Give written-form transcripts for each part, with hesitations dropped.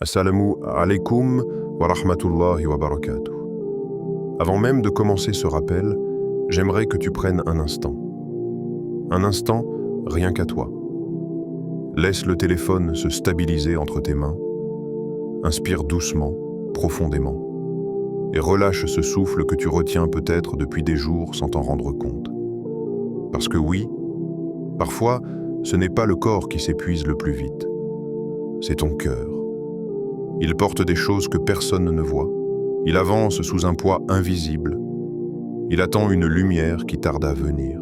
Assalamu alaikum wa rahmatullahi wa barakatuh. Avant même de commencer ce rappel, j'aimerais que tu prennes un instant. Un instant, rien qu'à toi. Laisse le téléphone se stabiliser entre tes mains. Inspire doucement, profondément. Et relâche ce souffle que tu retiens peut-être depuis des jours sans t'en rendre compte. Parce que oui, parfois, ce n'est pas le corps qui s'épuise le plus vite. C'est ton cœur. Il porte des choses que personne ne voit. Il avance sous un poids invisible. Il attend une lumière qui tarde à venir.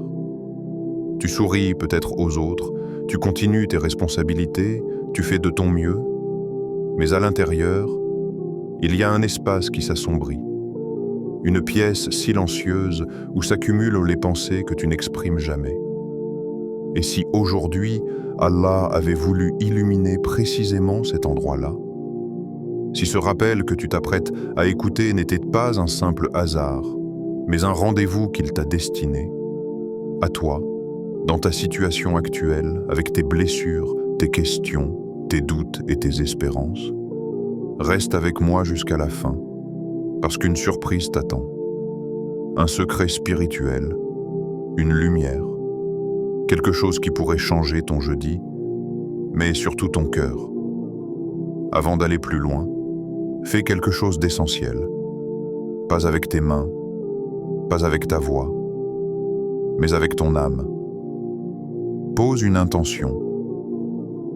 Tu souris peut-être aux autres, tu continues tes responsabilités, tu fais de ton mieux. Mais à l'intérieur, il y a un espace qui s'assombrit. Une pièce silencieuse où s'accumulent les pensées que tu n'exprimes jamais. Et si aujourd'hui, Allah avait voulu illuminer précisément cet endroit-là? Si ce rappel que tu t'apprêtes à écouter n'était pas un simple hasard, mais un rendez-vous qu'il t'a destiné, à toi, dans ta situation actuelle, avec tes blessures, tes questions, tes doutes et tes espérances, reste avec moi jusqu'à la fin, parce qu'une surprise t'attend. Un secret spirituel, une lumière, quelque chose qui pourrait changer ton jeudi, mais surtout ton cœur. Avant d'aller plus loin, fais quelque chose d'essentiel. Pas avec tes mains, pas avec ta voix, mais avec ton âme. Pose une intention.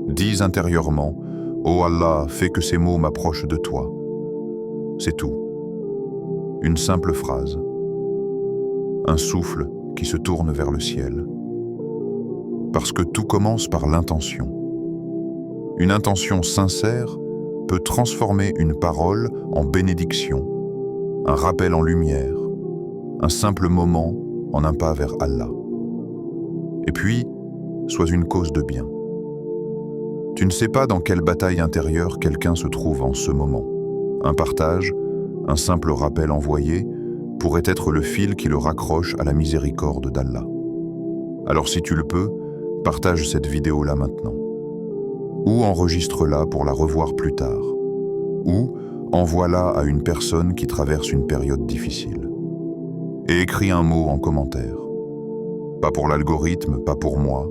Dis intérieurement, « Oh Allah, fais que ces mots m'approchent de toi. » C'est tout. Une simple phrase. Un souffle qui se tourne vers le ciel. Parce que tout commence par l'intention. Une intention sincère peut transformer une parole en bénédiction, un rappel en lumière, un simple moment en un pas vers Allah. Et puis, sois une cause de bien. Tu ne sais pas dans quelle bataille intérieure quelqu'un se trouve en ce moment. Un partage, un simple rappel envoyé, pourrait être le fil qui le raccroche à la miséricorde d'Allah. Alors si tu le peux, partage cette vidéo-là maintenant. Ou enregistre-la pour la revoir plus tard. Ou envoie-la à une personne qui traverse une période difficile. Et écris un mot en commentaire. Pas pour l'algorithme, pas pour moi,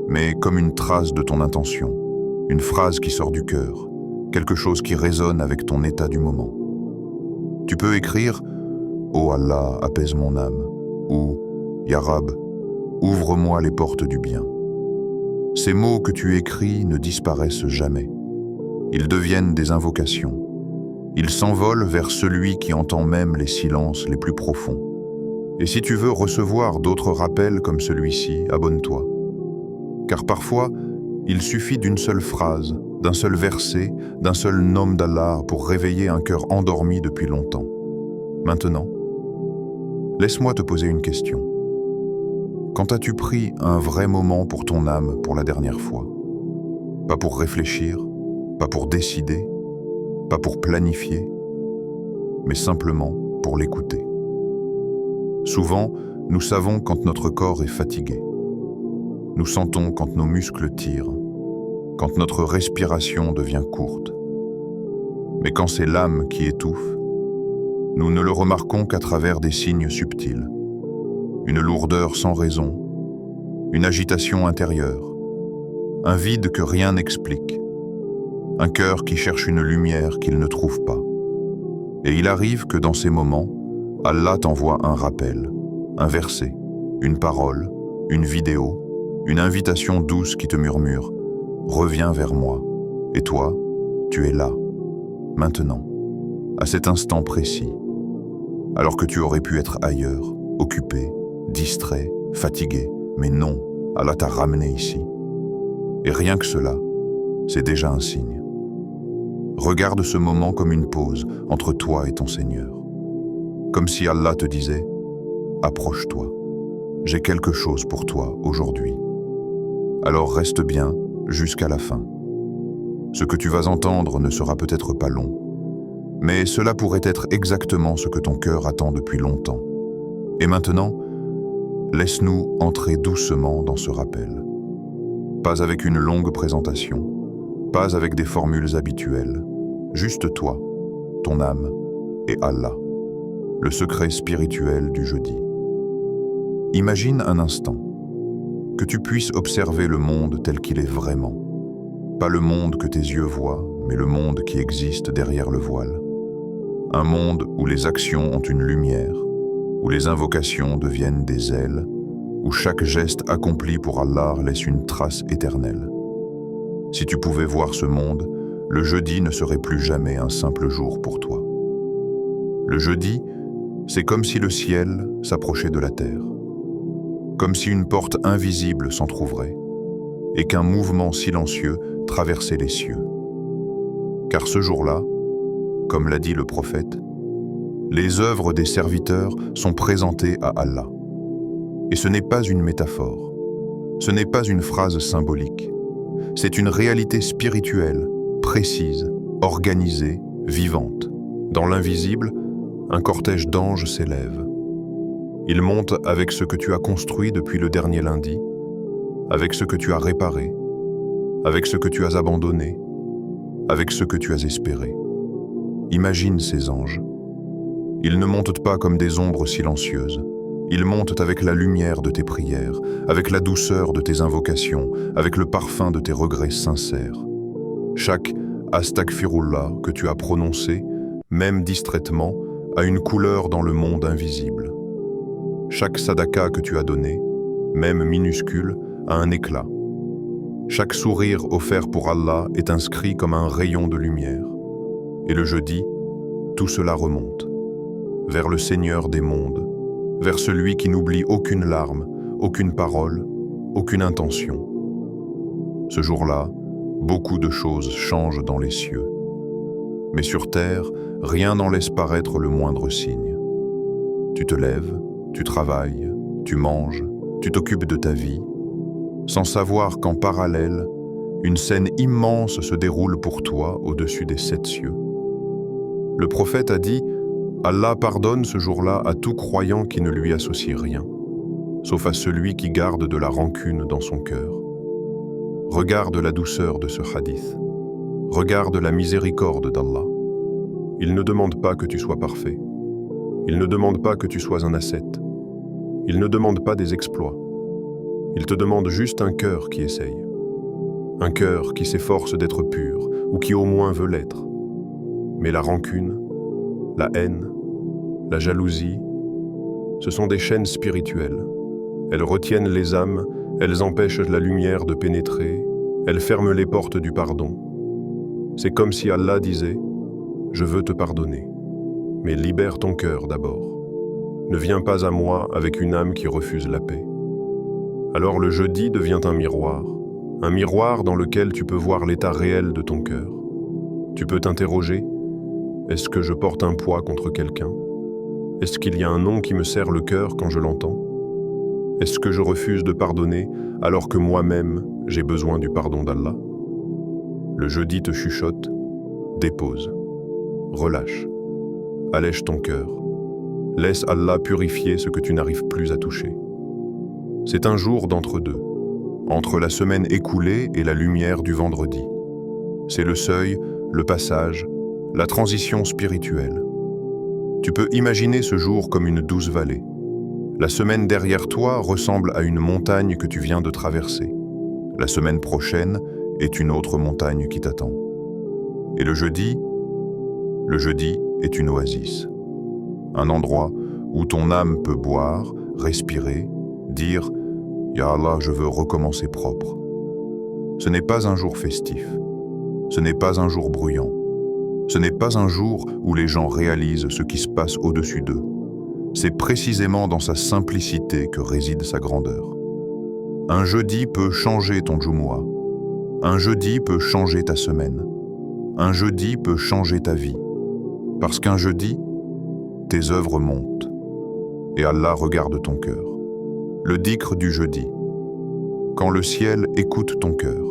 mais comme une trace de ton intention, une phrase qui sort du cœur, quelque chose qui résonne avec ton état du moment. Tu peux écrire « Oh Allah, apaise mon âme » ou « Ya Rab, ouvre-moi les portes du bien ». Ces mots que tu écris ne disparaissent jamais. Ils deviennent des invocations. Ils s'envolent vers celui qui entend même les silences les plus profonds. Et si tu veux recevoir d'autres rappels comme celui-ci, abonne-toi. Car parfois, il suffit d'une seule phrase, d'un seul verset, d'un seul nom d'Allah pour réveiller un cœur endormi depuis longtemps. Maintenant, laisse-moi te poser une question. Quand as-tu pris un vrai moment pour ton âme pour la dernière fois? Pas pour réfléchir, pas pour décider, pas pour planifier, mais simplement pour l'écouter. Souvent, nous savons quand notre corps est fatigué. Nous sentons quand nos muscles tirent, quand notre respiration devient courte. Mais quand c'est l'âme qui étouffe, nous ne le remarquons qu'à travers des signes subtils. Une lourdeur sans raison, une agitation intérieure, un vide que rien n'explique, un cœur qui cherche une lumière qu'il ne trouve pas. Et il arrive que dans ces moments, Allah t'envoie un rappel, un verset, une parole, une vidéo, une invitation douce qui te murmure « Reviens vers moi ». Et toi, tu es là, maintenant, à cet instant précis, alors que tu aurais pu être ailleurs, occupé, distrait, fatigué, mais non, Allah t'a ramené ici. Et rien que cela, c'est déjà un signe. Regarde ce moment comme une pause entre toi et ton Seigneur. Comme si Allah te disait « Approche-toi, j'ai quelque chose pour toi aujourd'hui. » Alors reste bien jusqu'à la fin. Ce que tu vas entendre ne sera peut-être pas long, mais cela pourrait être exactement ce que ton cœur attend depuis longtemps. Et maintenant, laisse-nous entrer doucement dans ce rappel. Pas avec une longue présentation, pas avec des formules habituelles, Juste toi, ton âme et Allah, le secret spirituel du jeudi. Imagine un instant que tu puisses observer le monde tel qu'il est vraiment. Pas le monde que tes yeux voient, mais le monde qui existe derrière le voile. Un monde où les actions ont une lumière, où les invocations deviennent des ailes, où chaque geste accompli pour Allah laisse une trace éternelle. Si tu pouvais voir ce monde, le jeudi ne serait plus jamais un simple jour pour toi. Le jeudi, c'est comme si le ciel s'approchait de la terre, comme si une porte invisible s'entr'ouvrait et qu'un mouvement silencieux traversait les cieux. Car ce jour-là, comme l'a dit le prophète, les œuvres des serviteurs sont présentées à Allah. Et ce n'est pas une métaphore, ce n'est pas une phrase symbolique, c'est une réalité spirituelle, précise, organisée, vivante. Dans l'invisible, un cortège d'anges s'élève. Il monte avec ce que tu as construit depuis le dernier lundi, avec ce que tu as réparé, avec ce que tu as abandonné, avec ce que tu as espéré. Imagine ces anges. Ils ne montent pas comme des ombres silencieuses. Ils montent avec la lumière de tes prières, avec la douceur de tes invocations, avec le parfum de tes regrets sincères. Chaque Astaghfirullah que tu as prononcé, même distraitement, a une couleur dans le monde invisible. Chaque sadaka que tu as donné, même minuscule, a un éclat. Chaque sourire offert pour Allah est inscrit comme un rayon de lumière. Et le jeudi, tout cela remonte vers le Seigneur des mondes, vers celui qui n'oublie aucune larme, aucune parole, aucune intention. Ce jour-là, beaucoup de choses changent dans les cieux. Mais sur terre, rien n'en laisse paraître le moindre signe. Tu te lèves, tu travailles, tu manges, tu t'occupes de ta vie, sans savoir qu'en parallèle, une scène immense se déroule pour toi au-dessus des 7 cieux. Le prophète a dit « Allah pardonne ce jour-là à tout croyant qui ne lui associe rien, sauf à celui qui garde de la rancune dans son cœur. » Regarde la douceur de ce hadith. Regarde la miséricorde d'Allah. Il ne demande pas que tu sois parfait. Il ne demande pas que tu sois un ascète. Il ne demande pas des exploits. Il te demande juste un cœur qui essaye. Un cœur qui s'efforce d'être pur, ou qui au moins veut l'être. Mais la rancune, la haine, la jalousie, ce sont des chaînes spirituelles. Elles retiennent les âmes, elles empêchent la lumière de pénétrer, elles ferment les portes du pardon. C'est comme si Allah disait « Je veux te pardonner, mais libère ton cœur d'abord. Ne viens pas à moi avec une âme qui refuse la paix. » Alors le jeudi devient un miroir dans lequel tu peux voir l'état réel de ton cœur. Tu peux t'interroger « Est-ce que je porte un poids contre quelqu'un ? Est-ce qu'il y a un nom qui me serre le cœur quand je l'entends ? Est-ce que je refuse de pardonner alors que moi-même j'ai besoin du pardon d'Allah ? » Le jeudi te chuchote, dépose, relâche, allège ton cœur, laisse Allah purifier ce que tu n'arrives plus à toucher. C'est un jour d'entre-deux, entre la semaine écoulée et la lumière du vendredi. C'est le seuil, le passage, la transition spirituelle. Tu peux imaginer ce jour comme une douce vallée. La semaine derrière toi ressemble à une montagne que tu viens de traverser. La semaine prochaine est une autre montagne qui t'attend. Et le jeudi est une oasis. Un endroit où ton âme peut boire, respirer, dire « Ya Allah, je veux recommencer propre ». Ce n'est pas un jour festif. Ce n'est pas un jour bruyant. Ce n'est pas un jour où les gens réalisent ce qui se passe au-dessus d'eux. C'est précisément dans sa simplicité que réside sa grandeur. Un jeudi peut changer ton Jumu'ah. Un jeudi peut changer ta semaine. Un jeudi peut changer ta vie. Parce qu'un jeudi, tes œuvres montent. Et Allah regarde ton cœur. Le dhikr du jeudi. Quand le ciel écoute ton cœur.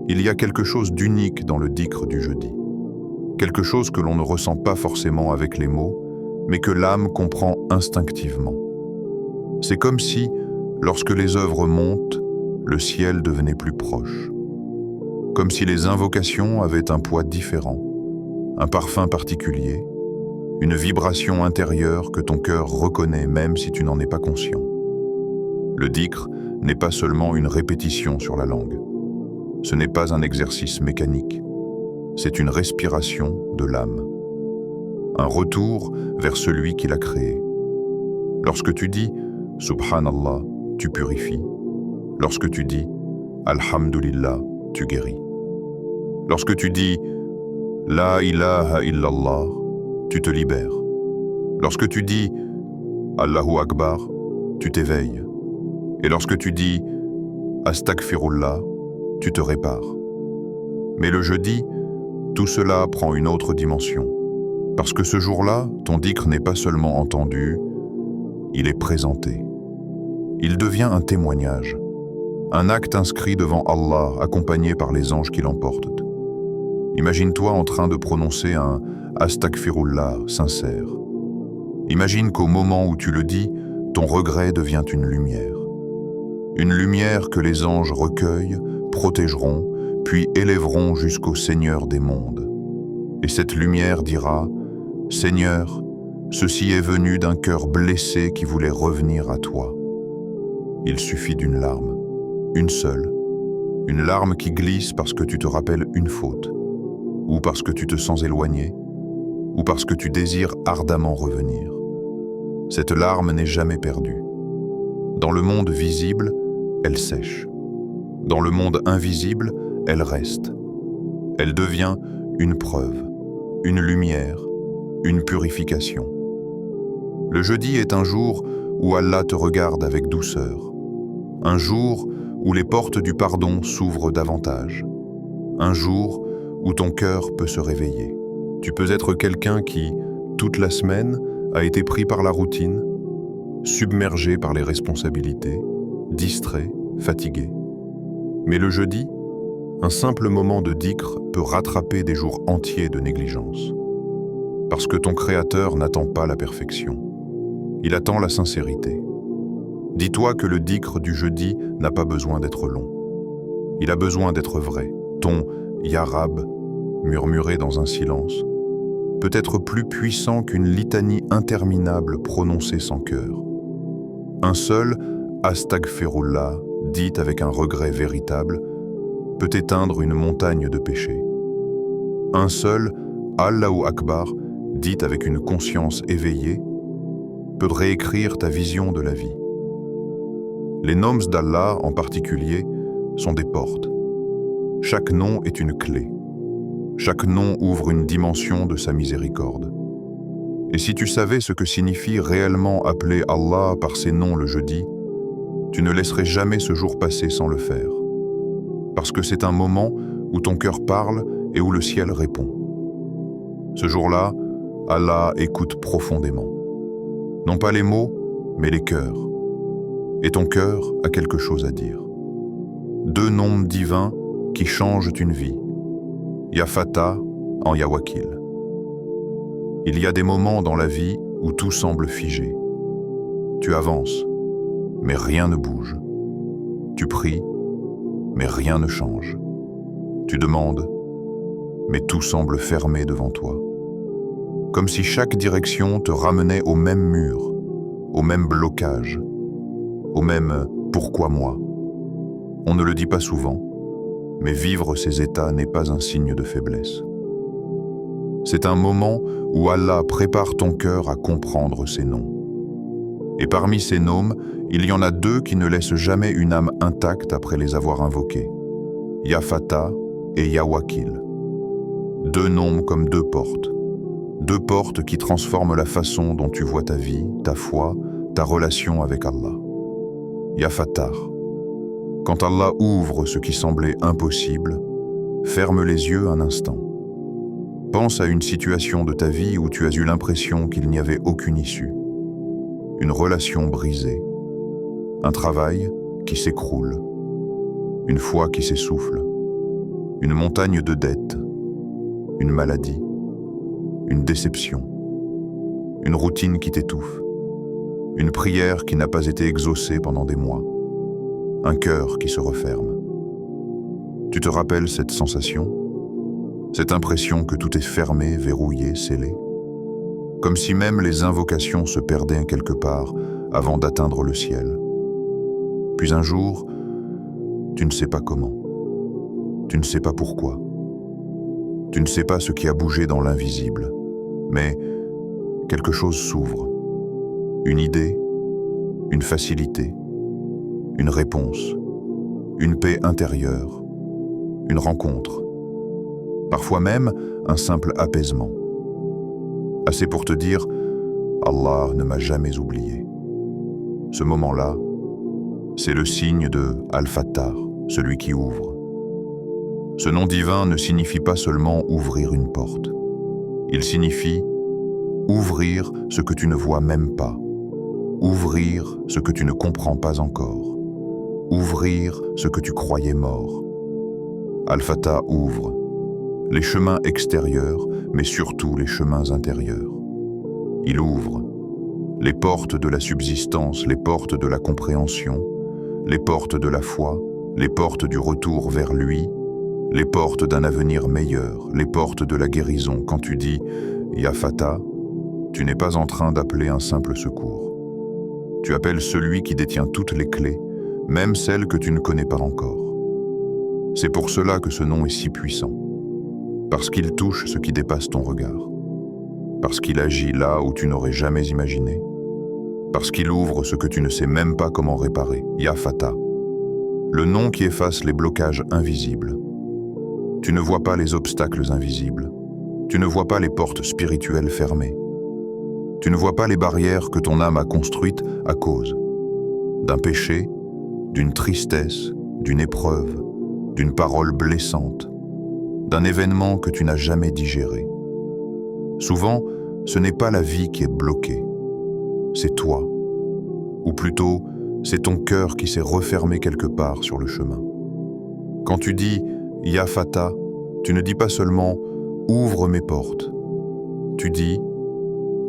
Il y a quelque chose d'unique dans le dhikr du jeudi. Quelque chose que l'on ne ressent pas forcément avec les mots, mais que l'âme comprend instinctivement. C'est comme si, lorsque les œuvres montent, le ciel devenait plus proche. Comme si les invocations avaient un poids différent, un parfum particulier, une vibration intérieure que ton cœur reconnaît même si tu n'en es pas conscient. Le dhikr n'est pas seulement une répétition sur la langue. Ce n'est pas un exercice mécanique. C'est une respiration de l'âme. Un retour vers celui qui l'a créé. Lorsque tu dis « Subhanallah », tu purifies. Lorsque tu dis « Alhamdulillah », tu guéris. Lorsque tu dis « La ilaha illallah », tu te libères. Lorsque tu dis « Allahu Akbar », tu t'éveilles. Et lorsque tu dis « Astaghfirullah », tu te répares. Mais le jeudi, tout cela prend une autre dimension. Parce que ce jour-là, ton dhikr n'est pas seulement entendu, il est présenté. Il devient un témoignage, un acte inscrit devant Allah, accompagné par les anges qui l'emportent. Imagine-toi en train de prononcer un Astaghfirullah sincère. Imagine qu'au moment où tu le dis, ton regret devient une lumière. Une lumière que les anges recueillent, protégeront, puis élèveront jusqu'au Seigneur des mondes. Et cette lumière dira « Seigneur, ceci est venu d'un cœur blessé qui voulait revenir à toi. » Il suffit d'une larme, une seule, une larme qui glisse parce que tu te rappelles une faute, ou parce que tu te sens éloigné, ou parce que tu désires ardemment revenir. Cette larme n'est jamais perdue. Dans le monde visible, elle sèche. Dans le monde invisible, elle reste. Elle devient une preuve, une lumière, une purification. Le jeudi est un jour où Allah te regarde avec douceur. Un jour où les portes du pardon s'ouvrent davantage. Un jour où ton cœur peut se réveiller. Tu peux être quelqu'un qui, toute la semaine, a été pris par la routine, submergé par les responsabilités, distrait, fatigué. Mais le jeudi, un simple moment de dhikr peut rattraper des jours entiers de négligence. Parce que ton Créateur n'attend pas la perfection. Il attend la sincérité. Dis-toi que le dhikr du jeudi n'a pas besoin d'être long. Il a besoin d'être vrai. Ton « Ya Rab » murmuré dans un silence peut être plus puissant qu'une litanie interminable prononcée sans cœur. Un seul « Astaghfirullah » dit avec un regret véritable peut éteindre une montagne de péchés. Un seul « Allahu Akbar » dit avec une conscience éveillée peut réécrire ta vision de la vie. Les noms d'Allah en particulier sont des portes. Chaque nom est une clé. Chaque nom ouvre une dimension de sa miséricorde. Et si tu savais ce que signifie réellement appeler Allah par ses noms le jeudi, tu ne laisserais jamais ce jour passer sans le faire. Parce que c'est un moment où ton cœur parle et où le ciel répond. Ce jour-là, Allah écoute profondément. Non pas les mots, mais les cœurs. Et ton cœur a quelque chose à dire. Deux noms divins qui changent une vie. Ya Fatah en Ya Wakil. Il y a des moments dans la vie où tout semble figé. Tu avances, mais rien ne bouge. Tu pries, mais rien ne change. Tu demandes, mais tout semble fermé devant toi. Comme si chaque direction te ramenait au même mur, au même blocage, au même « pourquoi moi ?» On ne le dit pas souvent, mais vivre ces états n'est pas un signe de faiblesse. C'est un moment où Allah prépare ton cœur à comprendre ses noms. Et parmi ces noms, il y en a deux qui ne laissent jamais une âme intacte après les avoir invoqués. Ya Fatah et Ya Wakil. Deux noms comme deux portes. Deux portes qui transforment la façon dont tu vois ta vie, ta foi, ta relation avec Allah. Ya Fatah. Quand Allah ouvre ce qui semblait impossible, ferme les yeux un instant. Pense à une situation de ta vie où tu as eu l'impression qu'il n'y avait aucune issue. Une relation brisée, un travail qui s'écroule, une foi qui s'essouffle, une montagne de dettes, une maladie, une déception, une routine qui t'étouffe, une prière qui n'a pas été exaucée pendant des mois, un cœur qui se referme. Tu te rappelles cette sensation? Cette impression que tout est fermé, verrouillé, scellé. Comme si même les invocations se perdaient quelque part avant d'atteindre le ciel. Puis un jour, tu ne sais pas comment. Tu ne sais pas pourquoi. Tu ne sais pas ce qui a bougé dans l'invisible. Mais quelque chose s'ouvre. Une idée, une facilité, une réponse, une paix intérieure, une rencontre. Parfois même un simple apaisement. Assez pour te dire « Allah ne m'a jamais oublié ». Ce moment-là, c'est le signe de Al-Fattar, celui qui ouvre. Ce nom divin ne signifie pas seulement ouvrir une porte. Il signifie ouvrir ce que tu ne vois même pas, ouvrir ce que tu ne comprends pas encore, ouvrir ce que tu croyais mort. Al-Fattar ouvre les chemins extérieurs, mais surtout les chemins intérieurs. Il ouvre les portes de la subsistance, les portes de la compréhension, les portes de la foi, les portes du retour vers lui, les portes d'un avenir meilleur, les portes de la guérison. Quand tu dis « Ya Fatah », tu n'es pas en train d'appeler un simple secours. Tu appelles celui qui détient toutes les clés, même celles que tu ne connais pas encore. C'est pour cela que ce nom est si puissant. Parce qu'il touche ce qui dépasse ton regard. Parce qu'il agit là où tu n'aurais jamais imaginé. Parce qu'il ouvre ce que tu ne sais même pas comment réparer. Ya Fatah. Le nom qui efface les blocages invisibles. Tu ne vois pas les obstacles invisibles. Tu ne vois pas les portes spirituelles fermées. Tu ne vois pas les barrières que ton âme a construites à cause d'un péché, d'une tristesse, d'une épreuve, d'une parole blessante, d'un événement que tu n'as jamais digéré. Souvent, ce n'est pas la vie qui est bloquée, c'est toi. Ou plutôt, c'est ton cœur qui s'est refermé quelque part sur le chemin. Quand tu dis « Ya Fatah », tu ne dis pas seulement « Ouvre mes portes ». Tu dis «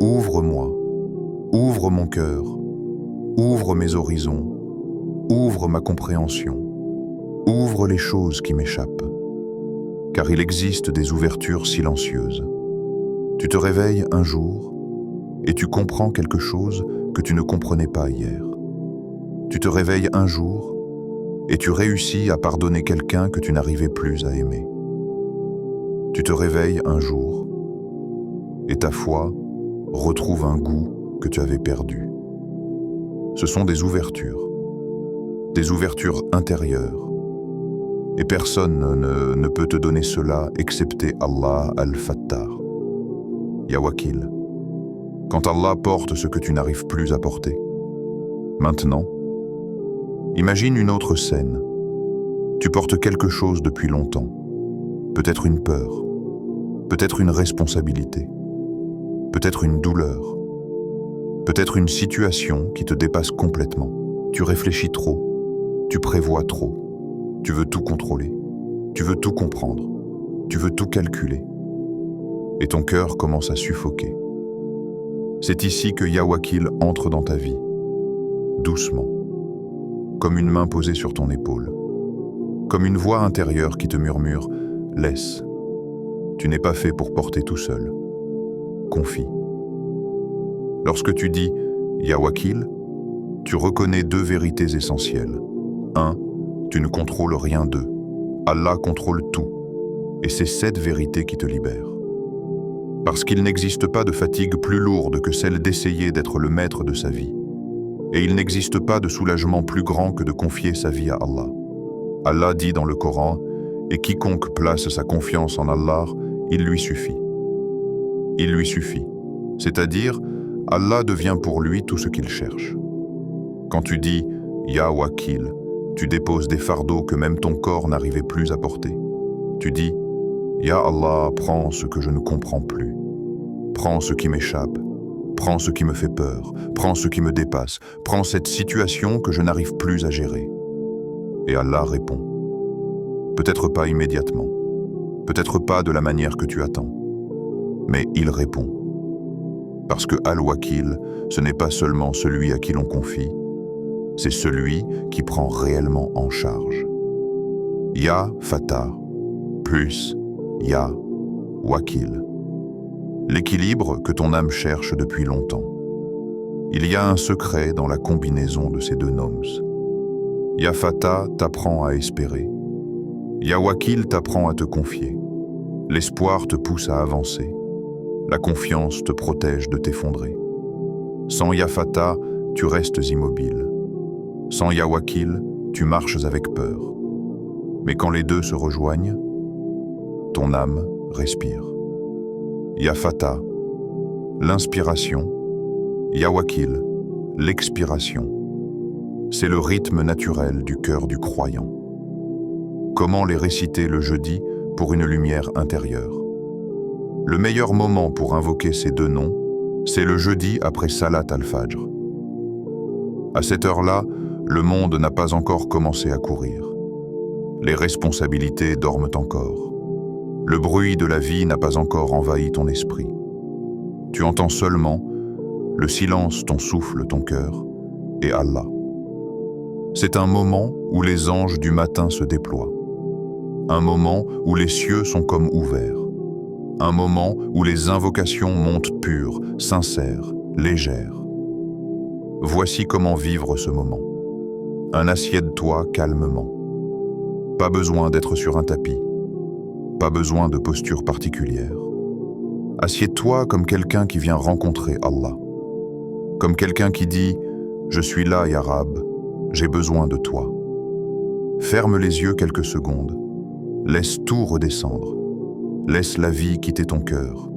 Ouvre-moi, ouvre mon cœur, ouvre mes horizons, ouvre ma compréhension, ouvre les choses qui m'échappent. » Car il existe des ouvertures silencieuses. Tu te réveilles un jour et tu comprends quelque chose que tu ne comprenais pas hier. Tu te réveilles un jour et tu réussis à pardonner quelqu'un que tu n'arrivais plus à aimer. Tu te réveilles un jour et ta foi retrouve un goût que tu avais perdu. Ce sont des ouvertures intérieures. Et personne ne peut te donner cela excepté Allah Al-Fattar. Ya Wakil, quand Allah porte ce que tu n'arrives plus à porter. Maintenant, imagine une autre scène. Tu portes quelque chose depuis longtemps. Peut-être une peur, peut-être une responsabilité, peut-être une douleur, peut-être une situation qui te dépasse complètement. Tu réfléchis trop, tu prévois trop. Tu veux tout contrôler, tu veux tout comprendre, tu veux tout calculer. Et ton cœur commence à suffoquer. C'est ici que Ya Wakil entre dans ta vie, doucement, comme une main posée sur ton épaule, comme une voix intérieure qui te murmure « Laisse, tu n'es pas fait pour porter tout seul, confie ». Lorsque tu dis « Ya Wakil », tu reconnais deux vérités essentielles. 1. Tu ne contrôles rien d'eux. Allah contrôle tout. Et c'est cette vérité qui te libère. Parce qu'il n'existe pas de fatigue plus lourde que celle d'essayer d'être le maître de sa vie. Et il n'existe pas de soulagement plus grand que de confier sa vie à Allah. Allah dit dans le Coran, « Et quiconque place sa confiance en Allah, il lui suffit. » Il lui suffit. C'est-à-dire, Allah devient pour lui tout ce qu'il cherche. Quand tu dis « Ya Wakil », tu déposes des fardeaux que même ton corps n'arrivait plus à porter. Tu dis « Ya Allah, prends ce que je ne comprends plus. Prends ce qui m'échappe. Prends ce qui me fait peur. Prends ce qui me dépasse. Prends cette situation que je n'arrive plus à gérer. » Et Allah répond. Peut-être pas immédiatement. Peut-être pas de la manière que tu attends. Mais il répond. Parce que Al-Wakil, ce n'est pas seulement celui à qui l'on confie, c'est celui qui prend réellement en charge. Ya Fatah plus Ya Wakil. L'équilibre que ton âme cherche depuis longtemps. Il y a un secret dans la combinaison de ces deux noms. Ya Fata t'apprend à espérer. Ya Wakil t'apprend à te confier. L'espoir te pousse à avancer. La confiance te protège de t'effondrer. Sans Ya Fata, tu restes immobile. Sans Ya Wakil, tu marches avec peur. Mais quand les deux se rejoignent, ton âme respire. Ya Fata, l'inspiration. Ya Wakil, l'expiration. C'est le rythme naturel du cœur du croyant. Comment les réciter le jeudi pour une lumière intérieure? Le meilleur moment pour invoquer ces deux noms, c'est le jeudi après Salat al-Fajr. À cette heure-là, le monde n'a pas encore commencé à courir. Les responsabilités dorment encore. Le bruit de la vie n'a pas encore envahi ton esprit. Tu entends seulement le silence, ton souffle, ton cœur et Allah. C'est un moment où les anges du matin se déploient. Un moment où les cieux sont comme ouverts. Un moment où les invocations montent pures, sincères, légères. Voici comment vivre ce moment. Un assieds-toi calmement. Pas besoin d'être sur un tapis. Pas besoin de posture particulière. Assieds-toi comme quelqu'un qui vient rencontrer Allah. Comme quelqu'un qui dit « Je suis là, Ya Rab, j'ai besoin de toi ». Ferme les yeux quelques secondes. Laisse tout redescendre. Laisse la vie quitter ton cœur.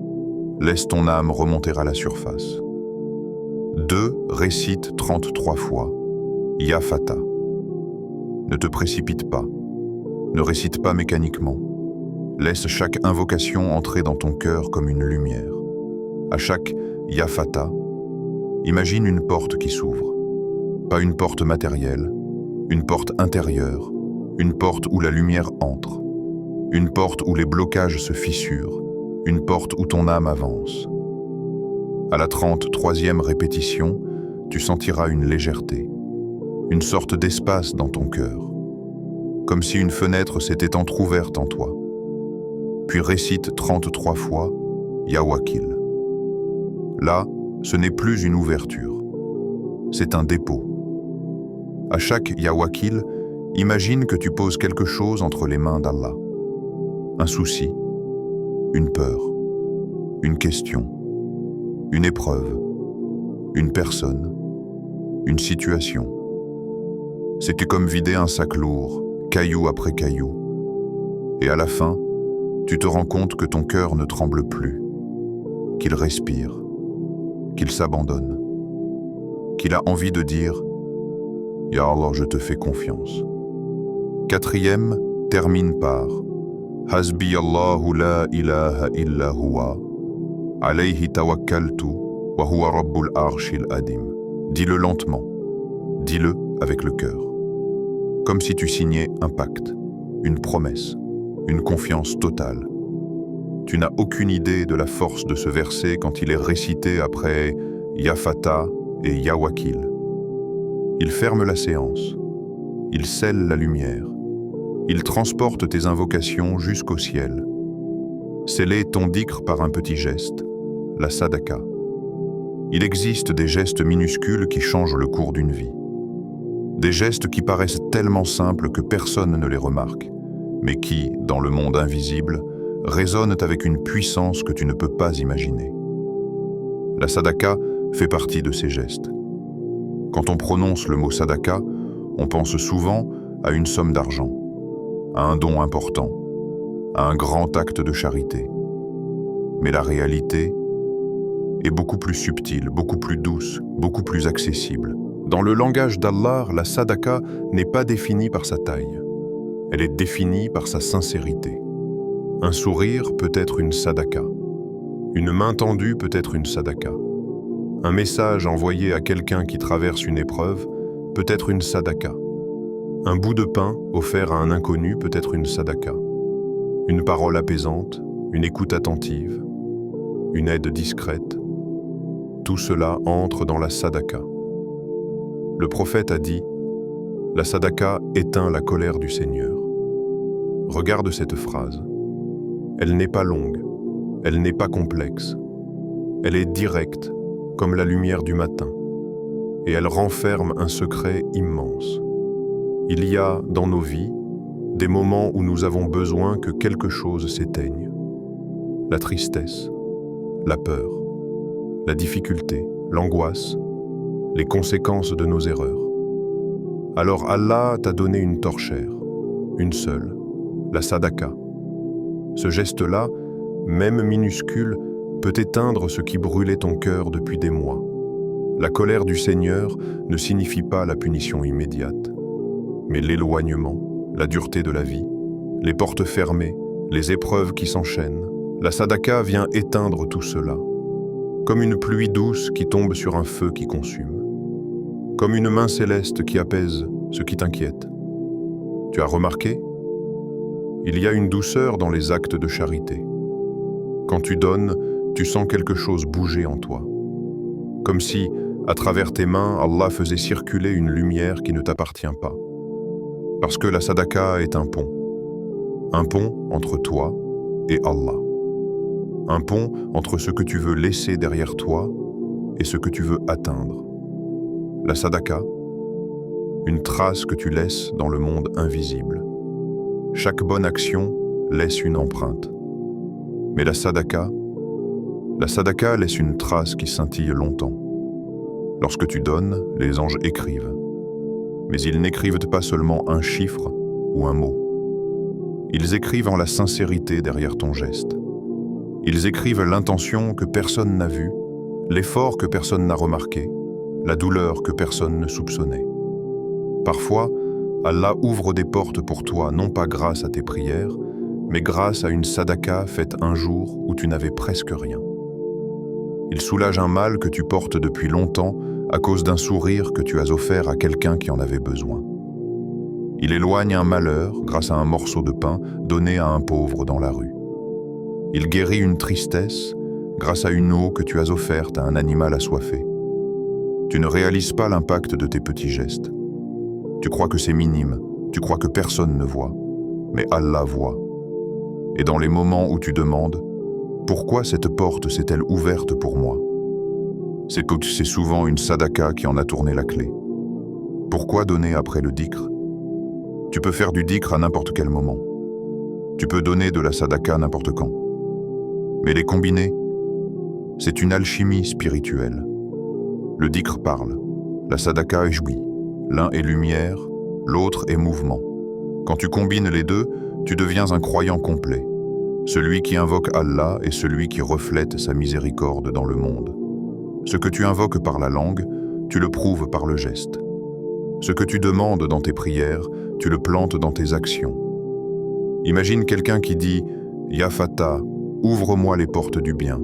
Laisse ton âme remonter à la surface. 2. Récite 33 fois. Ya Fata. Ne te précipite pas. Ne récite pas mécaniquement. Laisse chaque invocation entrer dans ton cœur comme une lumière. À chaque Ya Fata, imagine une porte qui s'ouvre. Pas une porte matérielle, une porte intérieure, une porte où la lumière entre, une porte où les blocages se fissurent, une porte où ton âme avance. À la 33e répétition, tu sentiras une légèreté, une sorte d'espace dans ton cœur, comme si une fenêtre s'était entr'ouverte en toi. Puis récite 33 fois Ya Wakil. Là, ce n'est plus une ouverture, c'est un dépôt. À chaque Ya Wakil, imagine que tu poses quelque chose entre les mains d'Allah. Un souci, une peur, une question, une épreuve, une personne, une situation. C'était comme vider un sac lourd, caillou après caillou. Et à la fin, tu te rends compte que ton cœur ne tremble plus, qu'il respire, qu'il s'abandonne, qu'il a envie de dire « Ya Allah, je te fais confiance ». 4e termine par « Hasbi Allahu la ilaha illa huwa, alayhi tawakkaltu, wa huwa rabbul arshil adim ». Dis-le lentement, dis-le avec le cœur, comme si tu signais un pacte, une promesse, une confiance totale. Tu n'as aucune idée de la force de ce verset quand il est récité après Ya Fata et Ya Wakil. Il ferme la séance, il scelle la lumière, il transporte tes invocations jusqu'au ciel. Scellez ton dhikr par un petit geste, la sadaka. Il existe des gestes minuscules qui changent le cours d'une vie. Des gestes qui paraissent tellement simples que personne ne les remarque, mais qui, dans le monde invisible, résonnent avec une puissance que tu ne peux pas imaginer. La sadaka fait partie de ces gestes. Quand on prononce le mot sadaka, on pense souvent à une somme d'argent, à un don important, à un grand acte de charité. Mais la réalité est beaucoup plus subtile, beaucoup plus douce, beaucoup plus accessible. Dans le langage d'Allah, la sadaka n'est pas définie par sa taille. Elle est définie par sa sincérité. Un sourire peut être une sadaka. Une main tendue peut être une sadaka. Un message envoyé à quelqu'un qui traverse une épreuve peut être une sadaka. Un bout de pain offert à un inconnu peut être une sadaka. Une parole apaisante, une écoute attentive, une aide discrète. Tout cela entre dans la sadaka. Le prophète a dit « La sadaka éteint la colère du Seigneur ». Regarde cette phrase. Elle n'est pas longue, Elle n'est pas complexe. Elle est directe, comme la lumière du matin, et elle renferme un secret immense. Il y a, dans nos vies, des moments où nous avons besoin que quelque chose s'éteigne. La tristesse, la peur, la difficulté, l'angoisse, les conséquences de nos erreurs. Alors Allah t'a donné une torchère, une seule, la sadaka. Ce geste-là, même minuscule, peut éteindre ce qui brûlait ton cœur depuis des mois. La colère du Seigneur ne signifie pas la punition immédiate, mais l'éloignement, la dureté de la vie, les portes fermées, les épreuves qui s'enchaînent. La sadaka vient éteindre tout cela, comme une pluie douce qui tombe sur un feu qui consume, comme une main céleste qui apaise ce qui t'inquiète. Tu as remarqué? Il y a une douceur dans les actes de charité. Quand tu donnes, tu sens quelque chose bouger en toi. Comme si, à travers tes mains, Allah faisait circuler une lumière qui ne t'appartient pas. Parce que la sadaka est un pont entre toi et Allah. Un pont entre ce que tu veux laisser derrière toi et ce que tu veux atteindre. La sadaka, une trace que tu laisses dans le monde invisible. Chaque bonne action laisse une empreinte. Mais la sadaka laisse une trace qui scintille longtemps. Lorsque tu donnes, les anges écrivent. Mais ils n'écrivent pas seulement un chiffre ou un mot. Ils écrivent en la sincérité derrière ton geste. Ils écrivent l'intention que personne n'a vue, l'effort que personne n'a remarqué, la douleur que personne ne soupçonnait. Parfois, Allah ouvre des portes pour toi non pas grâce à tes prières, mais grâce à une sadaka faite un jour où tu n'avais presque rien. Il soulage un mal que tu portes depuis longtemps à cause d'un sourire que tu as offert à quelqu'un qui en avait besoin. Il éloigne un malheur grâce à un morceau de pain donné à un pauvre dans la rue. Il guérit une tristesse grâce à une eau que tu as offerte à un animal assoiffé. Tu ne réalises pas l'impact de tes petits gestes. Tu crois que c'est minime, tu crois que personne ne voit, mais Allah voit. Et dans les moments où tu demandes « Pourquoi cette porte s'est-elle ouverte pour moi ?» C'est que c'est souvent une sadaka qui en a tourné la clé. Pourquoi donner après le dhikr? Tu peux faire du dhikr à n'importe quel moment. Tu peux donner de la sadaka n'importe quand. Mais les combiner, c'est une alchimie spirituelle. Le dhikr parle, la sadaka est jouie. L'un est lumière, l'autre est mouvement. Quand tu combines les deux, tu deviens un croyant complet. Celui qui invoque Allah est celui qui reflète sa miséricorde dans le monde. Ce que tu invoques par la langue, tu le prouves par le geste. Ce que tu demandes dans tes prières, tu le plantes dans tes actions. Imagine quelqu'un qui dit « Ya Fata, ouvre-moi les portes du bien »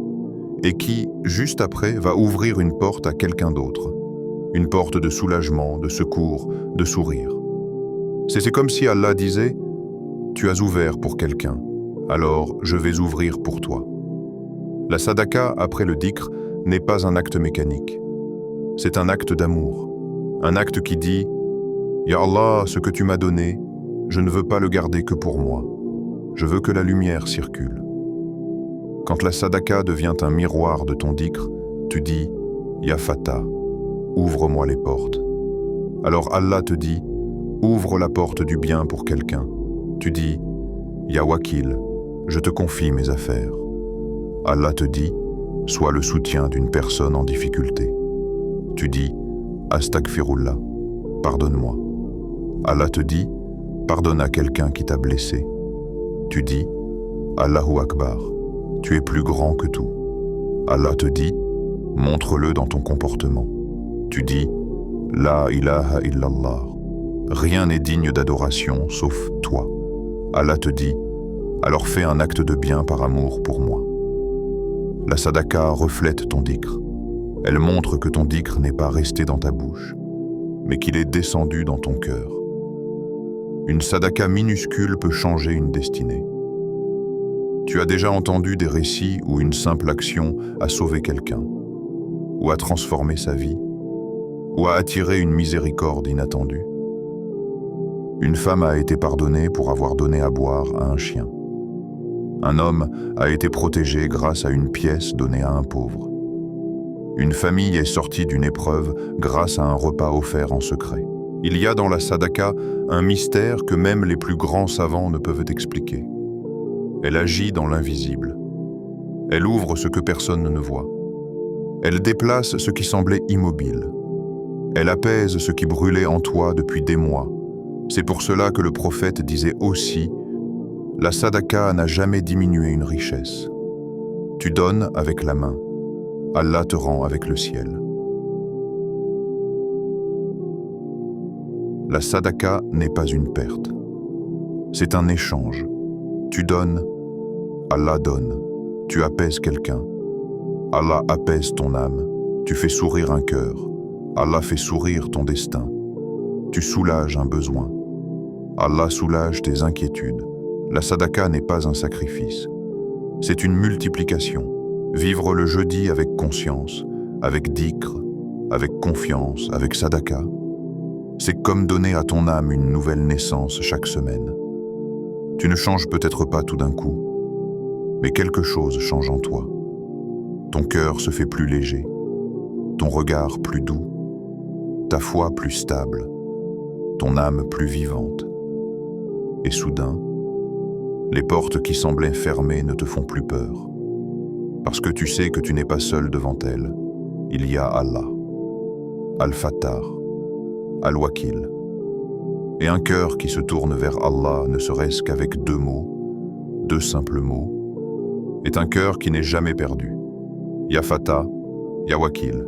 et qui, juste après, va ouvrir une porte à quelqu'un d'autre. Une porte de soulagement, de secours, de sourire. C'est comme si Allah disait « Tu as ouvert pour quelqu'un, alors je vais ouvrir pour toi ». La sadaka, après le dhikr, n'est pas un acte mécanique. C'est un acte d'amour. Un acte qui dit « Ya Allah, ce que tu m'as donné, je ne veux pas le garder que pour moi. Je veux que la lumière circule. » Quand la sadaka devient un miroir de ton dhikr, tu dis « Ya Fata, ouvre-moi les portes. » Alors Allah te dit « Ouvre la porte du bien pour quelqu'un. » Tu dis « Ya Wakil, je te confie mes affaires. » Allah te dit « Sois le soutien d'une personne en difficulté. » Tu dis « Astaghfirullah, pardonne-moi. » Allah te dit « Pardonne à quelqu'un qui t'a blessé. » Tu dis « Allahu Akbar, tu es plus grand que tout. » Allah te dit « Montre-le dans ton comportement. » Tu dis « La ilaha illallah. Rien n'est digne d'adoration sauf toi. » Allah te dit « Alors fais un acte de bien par amour pour moi. » La sadaka reflète ton dhikr. Elle montre que ton dhikr n'est pas resté dans ta bouche, mais qu'il est descendu dans ton cœur. Une sadaka minuscule peut changer une destinée. Tu as déjà entendu des récits où une simple action a sauvé quelqu'un, ou a transformé sa vie, ou a attiré une miséricorde inattendue. Une femme a été pardonnée pour avoir donné à boire à un chien. Un homme a été protégé grâce à une pièce donnée à un pauvre. Une famille est sortie d'une épreuve grâce à un repas offert en secret. Il y a dans la sadaka un mystère que même les plus grands savants ne peuvent expliquer. Elle agit dans l'invisible. Elle ouvre ce que personne ne voit. Elle déplace ce qui semblait immobile. Elle apaise ce qui brûlait en toi depuis des mois. C'est pour cela que le prophète disait aussi « La sadaka n'a jamais diminué une richesse. Tu donnes avec la main. Allah te rend avec le ciel. » La sadaka n'est pas une perte. C'est un échange. Tu donnes, Allah donne. Tu apaises quelqu'un. Allah apaise ton âme. Tu fais sourire un cœur. Allah fait sourire ton destin. Tu soulages un besoin. Allah soulage tes inquiétudes. La sadaka n'est pas un sacrifice. C'est une multiplication. Vivre le jeudi avec conscience, avec dhikr, avec confiance, avec sadaka. C'est comme donner à ton âme une nouvelle naissance chaque semaine. Tu ne changes peut-être pas tout d'un coup, mais quelque chose change en toi. Ton cœur se fait plus léger, ton regard plus doux, ta foi plus stable, ton âme plus vivante. Et soudain, les portes qui semblaient fermées ne te font plus peur, parce que tu sais que tu n'es pas seul devant elles. Il y a Allah, Al-Fattar, Al-Wakil. Et un cœur qui se tourne vers Allah, ne serait-ce qu'avec 2 mots, 2 simples mots, est un cœur qui n'est jamais perdu. Ya Fatah, Ya Wakil.